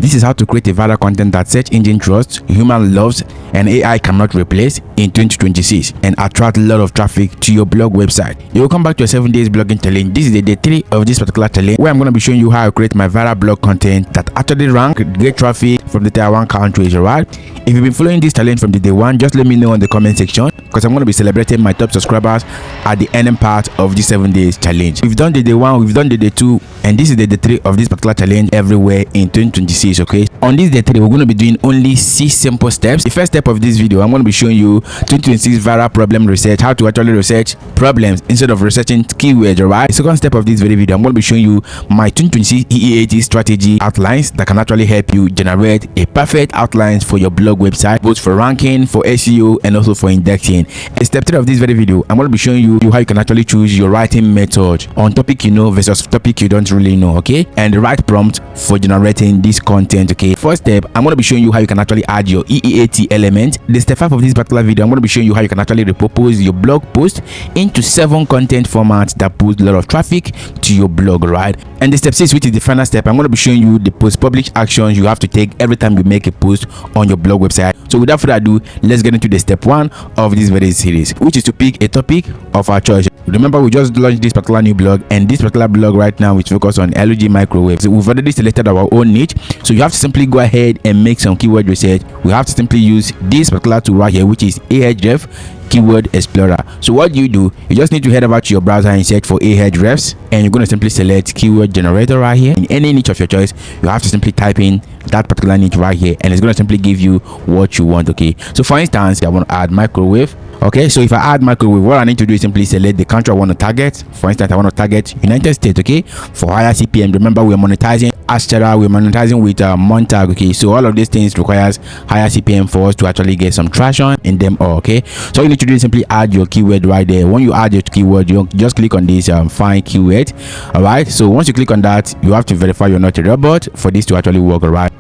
This is how to create a viral content that search engine trusts, human loves, and AI cannot replace in 2026 and attract a lot of traffic to your blog website. You will come back to a 7 days blogging challenge. This is the day 3 of this particular challenge, where I'm going to be showing you how I create my viral blog content that actually rank, get traffic from the tier 1 countries, alright? If you've been following this challenge from the day 1, just let me know in the comment section, because I'm going to be celebrating my top subscribers at the ending part of this 7 days challenge. We've done the day 1, we've done the day 2, and this is the day 3 of this particular challenge everywhere in 2026. Okay, on this day 3 we're going to be doing only 6 simple steps. The first step of this video, I'm going to be showing you 2026 viral problem research, how to actually research problems instead of researching keywords. Alright, the second step of this very video, I'm going to be showing you my 2026 EAT strategy outlines that can actually help you generate a perfect outlines for your blog website, both for ranking, for SEO, and also for indexing. In step 3 of this very video, I'm going to be showing you how you can actually choose your writing method on topic you know versus topic you don't really know, okay, and the right prompt for generating this content. Okay, first step, I'm going to be showing you how you can actually add your EAT element. The step 5 of this particular video, I'm going to be showing you how you can actually repurpose your blog post into 7 content formats that boost a lot of traffic to your blog, right? And the step 6, which is the final step, I'm going to be showing you the post publish actions you have to take every time you make a post on your blog website. So without further ado, let's get into the step 1 of this very series, which is to pick a topic of our choice. Remember, we just launched this particular new blog, and this particular blog right now is focused on LG microwaves. So we've already selected our own niche, so you have to simply go ahead and make some keyword research. We have to simply use this particular tool right here, which is Ahrefs Keyword Explorer. So what you do, you just need to head over to your browser and search for Ahrefs, and you're going to simply select keyword generator right here. In any niche of your choice, you have to simply type in that particular niche right here, and it's going to simply give you what you want. Okay, so for instance, I want to add microwave. Okay, so if I add microwave, what I need to do is simply select the country I want to target. For instance, I want to target United States. Okay, for higher CPM. Remember, we're monetizing Astera, we're monetizing with Montag. Okay, so all of these things requires higher CPM for us to actually get some traction in them all. Okay, so all you need to do is simply add your keyword right there. When you add your keyword, you just click on this find keyword. All right, so once you click on that, you have to verify you're not a robot for this to actually work. All right,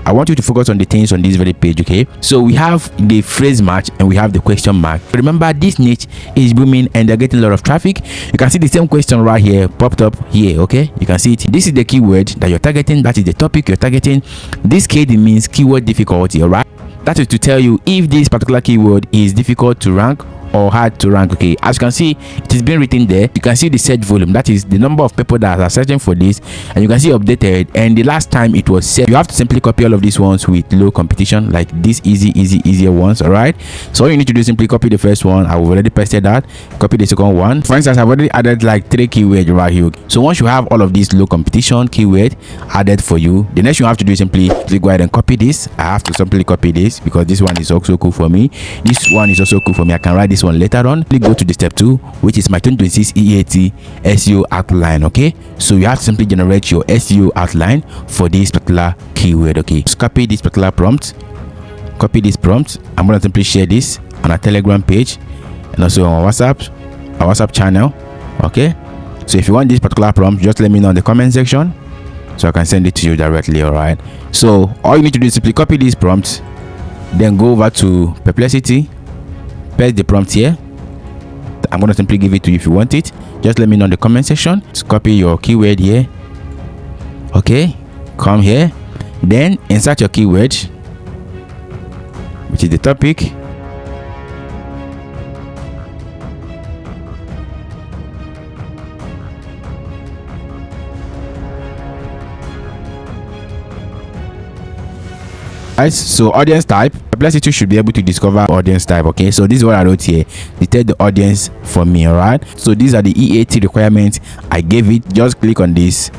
I want you to focus on the things on this very page. Okay, so we have the phrase match and we have the question mark. Remember, this niche is booming and they're getting a lot of traffic. You can see the same question right here popped up here. Okay, you can see it. This is the keyword that you're targeting, that is the topic you're targeting. This KD means keyword difficulty. All right, that is to tell you if this particular keyword is difficult to rank or hard to rank. Okay, as you can see, it is being written there. You can see the search volume, that is the number of people that are searching for this, and you can see updated and the last time it was set. You have to simply copy all of these ones with low competition, like these easier ones. All right, so all you need to do is simply copy the first one. I've already pasted that. Copy the second one. For instance, I've already added like 3 keywords right here. So once you have all of these low competition keyword added for you, the next you have to do is simply go ahead and copy this. I have to simply copy this because this one is also cool for me. This one is also cool for me. I can write this one later on. Please go to the step 2, which is my 2026 EAT SEO outline. Okay, so you have to simply generate your SEO outline for this particular keyword. Okay, just copy this particular prompt. Copy this prompt. I'm going to simply share this on our Telegram page and also on our WhatsApp channel. Okay, so if you want this particular prompt, just let me know in the comment section so I can send it to you directly. All right, so all you need to do is simply copy this prompt, then go over to Perplexity, paste the prompt here. I'm going to simply give it to you if you want it. Just let me know in the comment section. Just copy your keyword here. Okay, come here, then insert your keyword, which is the topic. So audience type, Perplexity should be able to discover audience type. Okay, so this is what I wrote here. Detect the audience for me. All right, so these are the EAT requirements I gave it. Just click on this,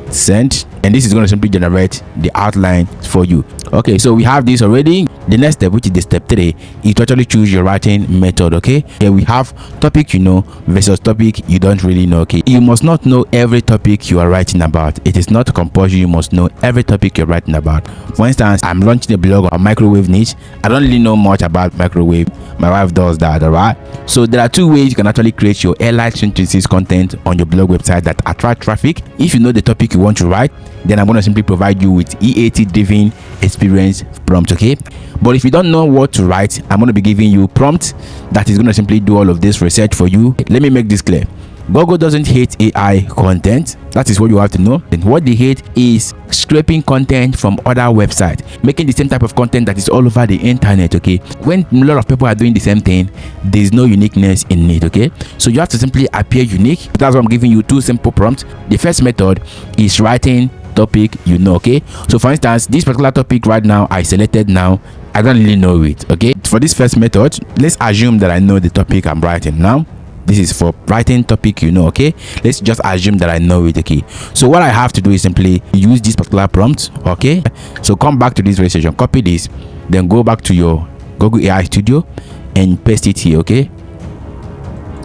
send, and this is going to simply generate the outline for you. Okay, so we have this already. The next step, which is the step 3, is to actually choose your writing method. Okay, here we have topic you know versus topic you don't really know. Okay, you must not know every topic you are writing about. It is not compulsory you must know every topic you're writing about. For instance, I'm launching a blog on microwave niche. I don't really know much about microwave. My wife does that. All right, so there are 2 ways you can actually create your Airlight 2026 content on your blog website that attract traffic. If you know the topic you want to write, then I'm going to simply provide you with EAT driven experience prompt. Okay, but if you don't know what to write, I'm going to be giving you prompt that is going to simply do all of this research for you. Let me make this clear. Google doesn't hate AI content. That is what you have to know. Then what they hate is scraping content from other websites, making the same type of content that is all over the internet. Okay, when a lot of people are doing the same thing, there's no uniqueness in it. Okay, so you have to simply appear unique. That's why I'm giving you two simple prompts. The first method is writing topic you know. Okay, so for instance, this particular topic right now I selected now, I don't really know it. Okay, for this first method, let's assume that I know the topic I'm writing now. This is for writing topic you know. Okay, let's just assume that I know it. Okay, so what I have to do is simply use this particular prompt. Okay, so come back to this registration, copy this, then go back to your Google AI Studio and paste it here. Okay,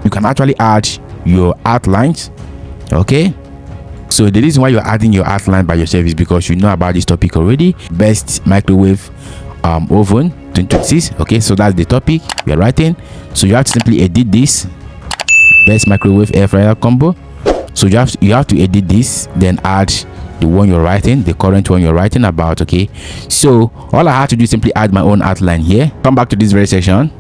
you can actually add your outlines. Okay, so the reason why you're adding your outline by yourself is because you know about this topic already. Best microwave oven 2026. Okay, so that's the topic we are writing. So you have to simply edit this. Best microwave air fryer combo. So you have to edit this, then add the one you're writing, the current one you're writing about. Okay, so all I have to do is simply add my own outline here. Come back to this very section.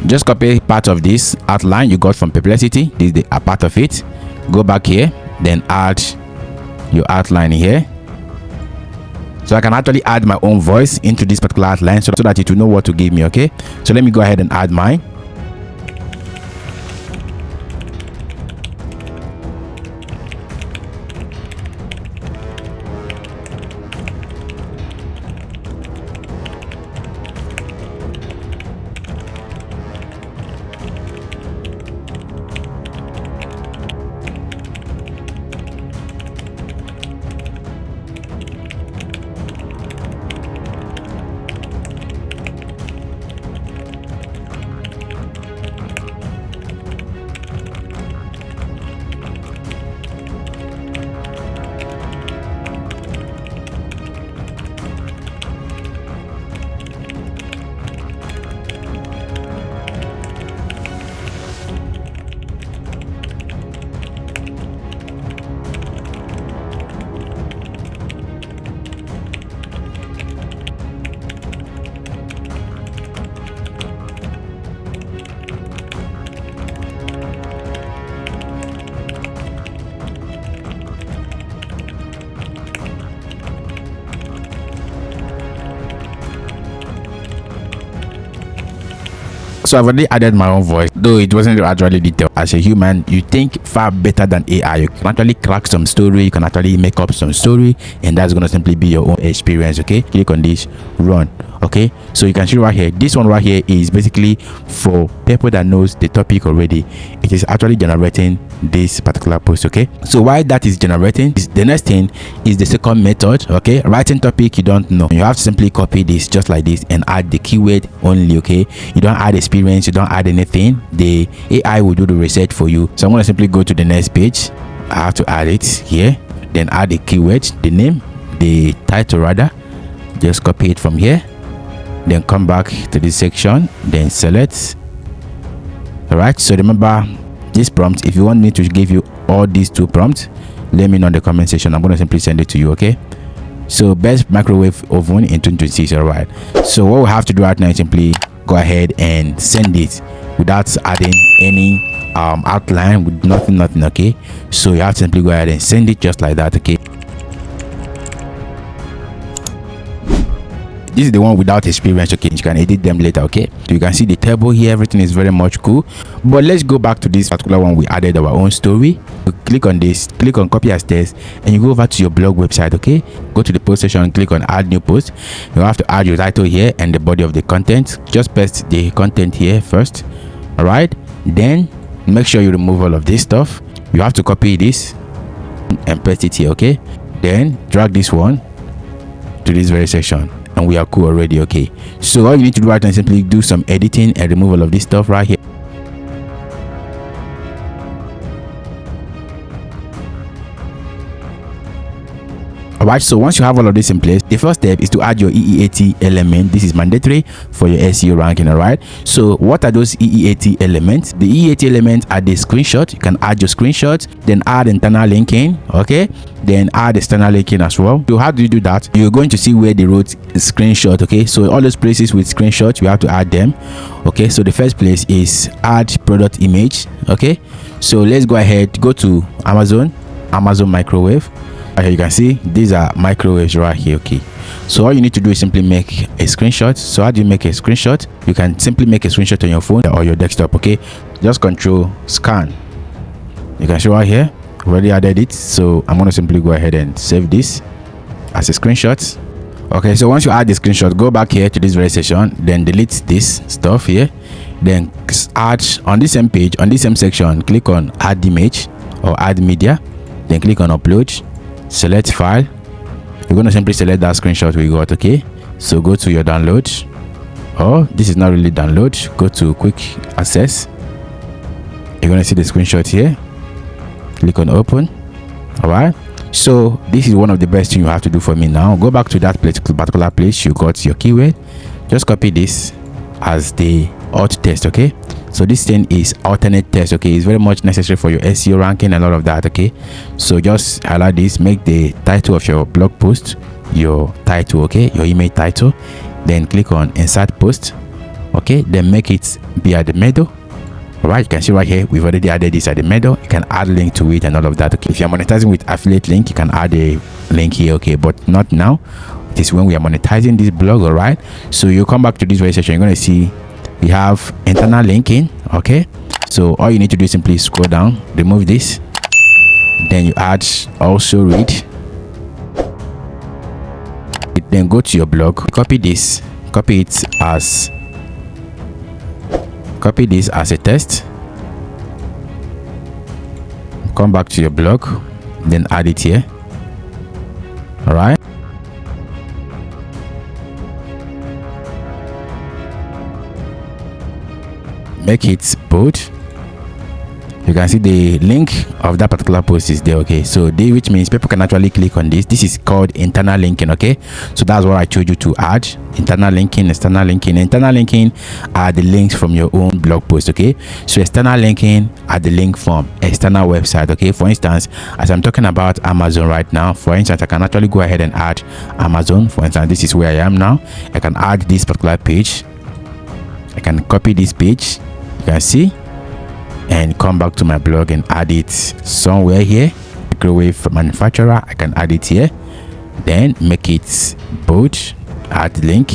Just copy part of this outline you got from Perplexity. This is a part of it. Go back here, then add your outline here. So I can actually add my own voice into this particular outline so that it will know what to give me. Okay, so let me go ahead and add mine. So I've already added my own voice, though it wasn't actually detailed. As a human, you think far better than AI. You can actually crack some story, you can actually make up some story, and that's gonna simply be your own experience. Okay, click on this, run. Okay, so you can see right here, this one right here is basically for people that knows the topic already. It is actually generating this particular post. Okay, so while that is generating, the next thing is the second method. Okay, writing topic you don't know, you have to simply copy this just like this and add the keyword only. Okay, you don't add experience, you don't add anything. The AI will do the research for you. So I'm going to simply go to the next page. I have to add it here, then add the keyword, the name, the title rather. Just copy it from here, then come back to this section, then select. All right, so remember this prompt. If you want me to give you all these two prompts, let me know in the comment section. I'm going to simply send it to you. Okay, so best microwave oven in 2026. All right, so what we have to do right now is simply go ahead and send it without adding any outline, with nothing. Okay, so you have to simply go ahead and send it just like that. Okay, this is the one without experience. Okay, you can edit them later. Okay, so you can see the table here, everything is very much cool. But let's go back to this particular one. We added our own story. You click on this, click on copy as text, and you go over to your blog website. Okay, go to the post section, click on add new post. You have to add your title here and the body of the content. Just paste the content here first. All right, then make sure you remove all of this stuff. You have to copy this and paste it here. Okay, then drag this one to this very section, and we are cool already. Okay, so all you need to do right now is simply do some editing and remove all of this stuff right here. Alright, so once you have all of this in place, the first step is to add your EEAT element. This is mandatory for your SEO ranking. Alright, so what are those EEAT elements? The EEAT elements are the screenshot. You can add your screenshot, then add internal linking, okay, then add external linking as well. So how do you do that? You're going to see where they wrote screenshot, okay, so all those places with screenshots, we have to add them. Okay, so the first place is add product image. Okay, so let's go ahead, go to Amazon microwave. You can see these are microwaves right here. Okay, so all you need to do is simply make a screenshot. So how do you make a screenshot? You can simply make a screenshot on your phone or your desktop. Okay, just control scan. You can see right here, already added it, so I'm going to simply go ahead and save this as a screenshot. Okay, so once you add the screenshot, go back here to this very section, then delete this stuff here, then add on the same page, on the same section, click on add image or add media, then click on upload, select file. You're going to simply select that screenshot we got. Okay, so go to your download. Oh, this is not really download. Go to quick access. You're going to see the screenshot here. Click on open. All right, so this is one of the best things you have to do for me now. Go back to that particular place you got your keyword. Just copy this as the alt text. Okay, so this thing is alternate text. Okay, it's very much necessary for your SEO ranking and all of that. Okay, so just highlight this, make the title of your blog post your title. Okay, your email title, then click on insert post. Okay, then make it be at the middle. All right, you can see right here we've already added this at the middle. You can add link to it and all of that. Okay, if you're monetizing with affiliate link, you can add a link here. Okay, but not now. It is when we are monetizing this blog. All right, so you come back to this very section, you're going to see we have internal linking. Okay, so all you need to do is simply scroll down, remove this, then you add also read, then go to your blog, copy this, copy this as a test, come back to your blog, then add it here. All right, make it bold. You can see the link of that particular post is there. Okay, so which means people can actually click on this. This is called internal linking. Okay, so that's what I told you to add: internal linking, external linking. Internal linking are the links from your own blog post. Okay, so external linking are the link from external website. Okay, for instance, as I'm talking about Amazon right now, for instance, I can actually go ahead and add Amazon. For instance, this is where I am now. I can add this particular page. I can copy this page, you can see, and come back to my blog and add it somewhere here. Microwave manufacturer, I can add it here, then make it bold, add link,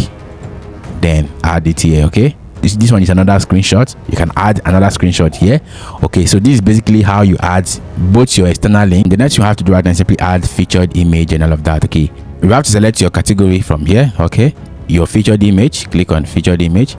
then add it here. Okay, this one is another screenshot. You can add another screenshot here. Okay, so this is basically how you add both your external link. The next you have to do right now is simply add featured image and all of that. Okay, you have to select your category from here. Okay, your featured image, click on featured image,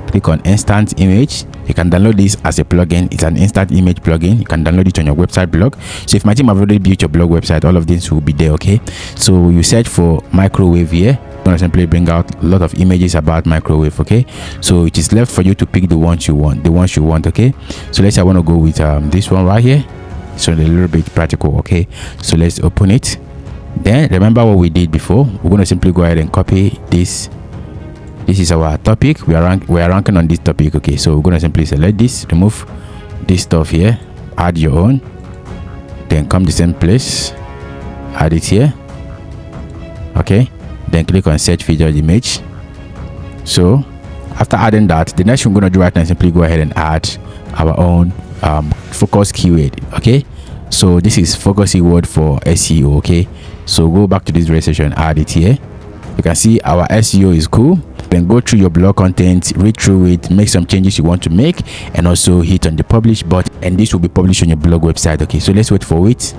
click on instant image. You can download this as a plugin. It's an instant image plugin. You can download it on your website blog. So if my team have already built your blog website, all of this will be there. Okay, so you search for microwave here. I'm gonna simply bring out a lot of images about microwave. Okay, so it is left for you to pick the ones you want, okay, so let's say I want to go with this one right here. So a little bit practical. Okay, so let's open it. Then remember what we did before. We're going to simply go ahead and copy this. This is our topic. We are ranking on this topic. Okay, so we're going to simply select this, remove this stuff here, add your own, then come the same place, add it here. Okay, then click on search featured image. So after adding that, the next thing we're going to do right now is simply go ahead and add our own focus keyword. Okay, so this is focus keyword for SEO. Okay, so go back to this registration, add it here. You can see our SEO is cool. Then go through your blog content, read through it, make some changes you want to make, and also hit on the publish button, and this will be published on your blog website. Okay, so let's wait for it.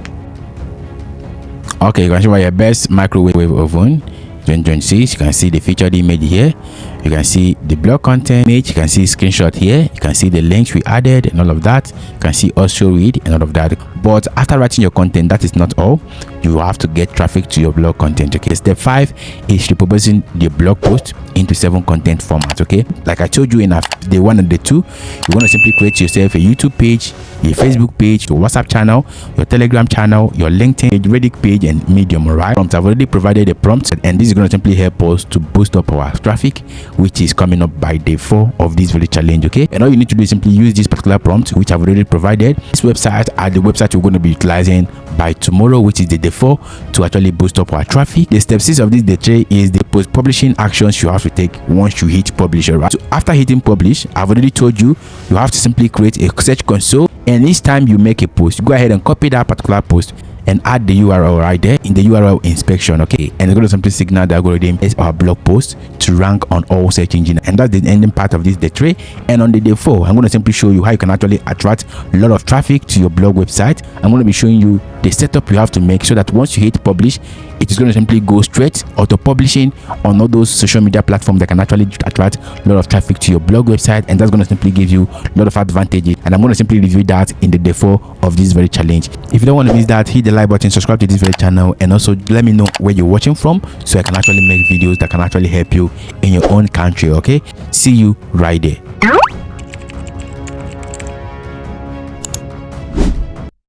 Okay, you can see your best microwave oven 2026. You can see the featured image here. You can see the blog content image. You can see screenshot here. You can see the links we added and all of that. You can see also read and all of that. But after writing your content, that is not all. You have to get traffic to your blog content. Okay, step 5 is repurposing the blog post into 7 content formats. Okay, like I told you in day 1 and day 2, you want to simply create yourself a YouTube page, a Facebook page, your WhatsApp channel, your Telegram channel, your LinkedIn page, Reddit page, and Medium. Right, I've already provided a prompt, and this is going to simply help us to boost up our traffic, which is coming up by day 4 of this very challenge. Okay, and all you need to do is simply use this particular prompt, which I've already provided. This website are the website we're going to be utilizing by tomorrow, which is the day 4, to actually boost up our traffic. The step 6 of this day 3 is the post publishing actions you have to take once you hit publish. Right, so after hitting publish, I've already told you have to simply create a search console, and each time you make a post, go ahead and copy that particular post and add the URL right there in the URL inspection. Okay, and it's going to simply signal the algorithm as our blog post to rank on all search engines. And that's the ending part of this day 3. And on the day 4, I'm going to simply show you how you can actually attract a lot of traffic to your blog website. I'm going to be showing you the setup you have to make so that once you hit publish, it is going to simply go straight auto publishing on all those social media platforms that can actually attract a lot of traffic to your blog website, and that's going to simply give you a lot of advantages. And I'm going to simply review that in the day 4 of this very challenge. If you don't want to miss that, hit the like button, subscribe to this very channel, and also let me know where you're watching from so I can actually make videos that can actually help you in your own country. Okay, see you right there.